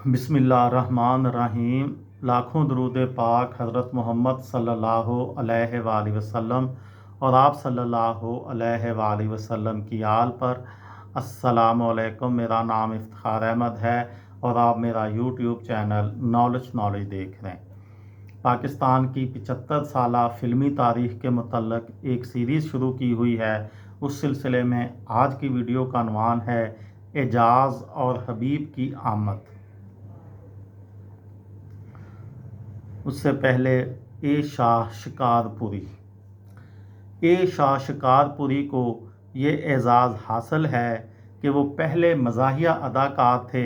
बिस्मिल्लाहिर्रहमानिर्रहीम। लाखों दरूद पाक हज़रत मोहम्मद सल्लल्लाहु अलैहि वसल्लम और आप सल्लल्लाहु अलैहि वसल्लम की आल पर। अस्सलामु अलैकुम। मेरा नाम इफ्तिखार अहमद है और आप मेरा यूट्यूब चैनल नॉलेज देख रहे हैं। पाकिस्तान की 75 साला फ़िल्मी तारीख़ के मुतल्लक एक सीरीज़ शुरू की हुई है। उस सिलसिले में आज की वीडियो का अनवान है एजाज़ और हबीब की आमद। उससे पहले ए शाह शिकारपुरी को ये एजाज़ हासिल है कि वो पहले मज़ाहिया अदाकार थे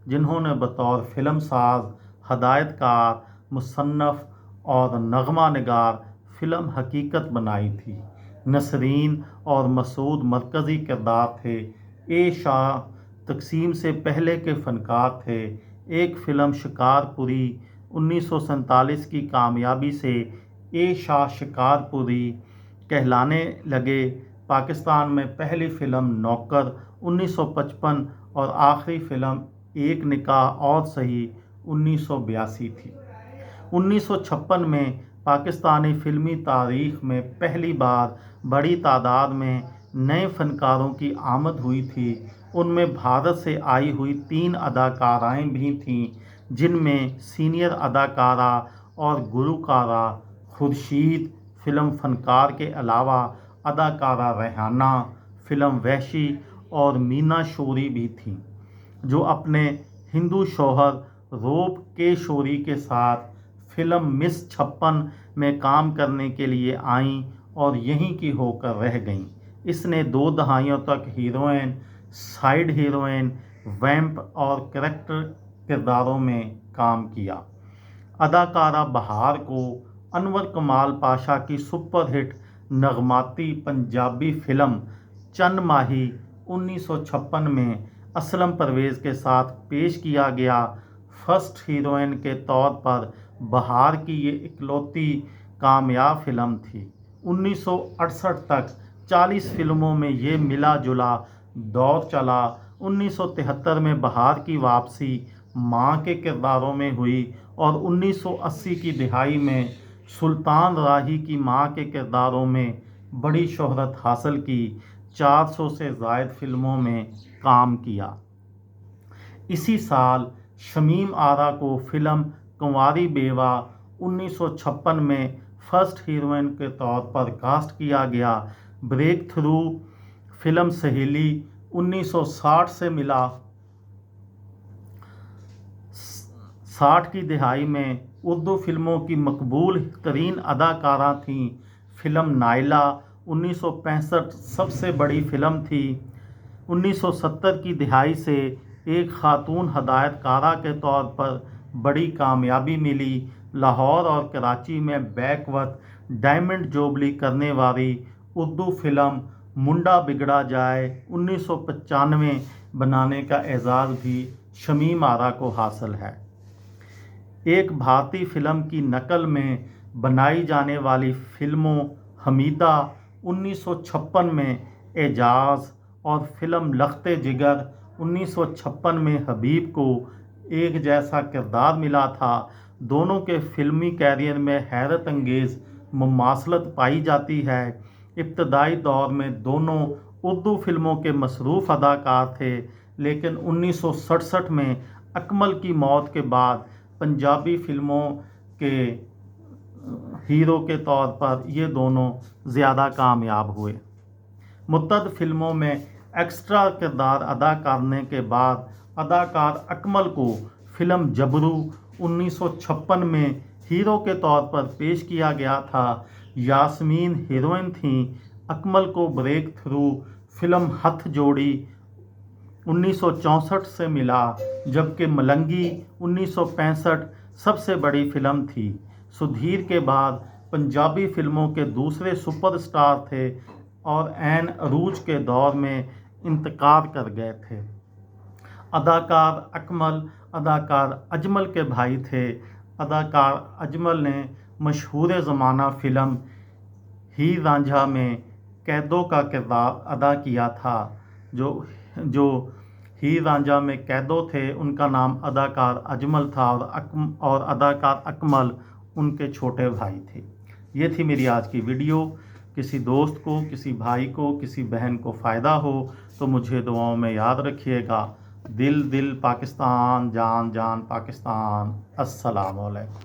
जिन्होंने बतौर फ़िल्म साज, हदायतकार, मुसन्नफ़ और नग़मा निगार फ़िल्म हकीकत बनाई थी। नसरीन और मसूद मरकज़ी किरदार थे। ए शाह तक़सीम से पहले के फ़नकार थे। एक फ़िल्म शिकारपुरी 1947 की कामयाबी से ए शाह शिकारपुरी कहलाने लगे। पाकिस्तान में पहली फ़िल्म नौकर 1955 और आखिरी फ़िल्म एक निकाह और सही 1982 थी। 1956 में पाकिस्तानी फ़िल्मी तारीख़ में पहली बार बड़ी तादाद में नए फ़नकारों की आमद हुई थी। उनमें भारत से आई हुई 3 अदाकाराएँ भी थीं, जिनमें सीनियर अदाकारा और गुलकारा खुर्शीद, फ़िल्म फ़नकार के अलावा अदाकारा रेहाना, फ़िल्म वहशी और मीना शोरी भी थीं, जो अपने हिंदू शौहर रोप के शोरी के साथ फ़िल्म मिस 56 में काम करने के लिए आईं और यहीं की होकर रह गईं। इसने 2 दहाइयों तक हीरोइन, साइड हीरोइन, वैम्प और करैक्टर किरदारों में काम किया। अदाकारा बहार को अनवर कमाल पाशा की सुपरहिट नगमाती पंजाबी फ़िल्म चंद माही 1956 में असलम परवेज़ के साथ पेश किया गया। फर्स्ट हीरोइन के तौर पर बहार की ये इकलौती कामयाब फ़िल्म थी। 1968 तक 40 फ़िल्मों में ये मिला जुला दौर चला। 1973 में बहार की वापसी माँ के किरदारों में हुई और 1980 की दिहाई में सुल्तान राही की माँ के किरदारों में बड़ी शोहरत हासिल की। 400 से ज़ायद फ़िल्मों में काम किया। इसी साल शमीम आरा को फ़िल्म कुंवारी बेवा 1956 में फर्स्ट हीरोइन के तौर पर कास्ट किया गया। ब्रेक थ्रू फ़िल्म सहेली 1960 से मिला। 60 की दिहाई में उर्दू फ़िल्मों की मकबूल तरीन अदाकारा थीं। फ़िल्म नायला 1965 सबसे बड़ी फ़िल्म थी। 1970 की दिहाई से एक ख़ातून हदायतकारा के तौर पर बड़ी कामयाबी मिली। लाहौर और कराची में बैक वक्त डायमंड जोबली करने वाली उर्दू फ़िल्म मुंडा बिगड़ा जाए 1995 बनाने का एजाज़ भी शमीम आरा को हासिल है। एक भारतीय फ़िल्म की नकल में बनाई जाने वाली फ़िल्मों हमीदा 1956 में एजाज़ और फ़िल्म लख्ते जिगर 1956 में हबीब को एक जैसा किरदार मिला था। दोनों के फ़िल्मी कैरियर में हैरत अंगेज़ मुमासलत पाई जाती है। इब्तदाई दौर में दोनों उर्दू फ़िल्मों के मसरूफ़ अदाकार थे, लेकिन 1967 में अकमल की मौत के बाद पंजाबी फ़िल्मों के हीरो के तौर पर ये दोनों ज़्यादा कामयाब हुए। मुतअद्दिद फ़िल्मों में एक्स्ट्रा किरदार अदा करने के बाद अदाकार अकमल को फ़िल्म जबरू 1956 में हीरो के तौर पर पेश किया गया था। यास्मीन हीरोइन थीं। अकमल को ब्रेक थ्रू फ़िल्म हथ जोड़ी 1964 से मिला, जबकि मलंगी 1965 सबसे बड़ी फ़िल्म थी। सुधीर के बाद पंजाबी फ़िल्मों के दूसरे सुपरस्टार थे और ऐन अरूज के दौर में इंतकाल कर गए थे। अदाकार अकमल अदाकार अजमल के भाई थे। अदाकार अजमल ने मशहूर ज़माना फ़िल्म हीर रांझा में कैदों का किरदार अदा किया था। जो हीर रांझा में कैदो थे, उनका नाम अदाकार अजमल था और अदाकार अकमल उनके छोटे भाई थे। ये थी मेरी आज की वीडियो। किसी दोस्त को, किसी भाई को, किसी बहन को फ़ायदा हो तो मुझे दुआओं में याद रखिएगा। दिल दिल पाकिस्तान, जान जान पाकिस्तान। अस्सलाम वालेकुम।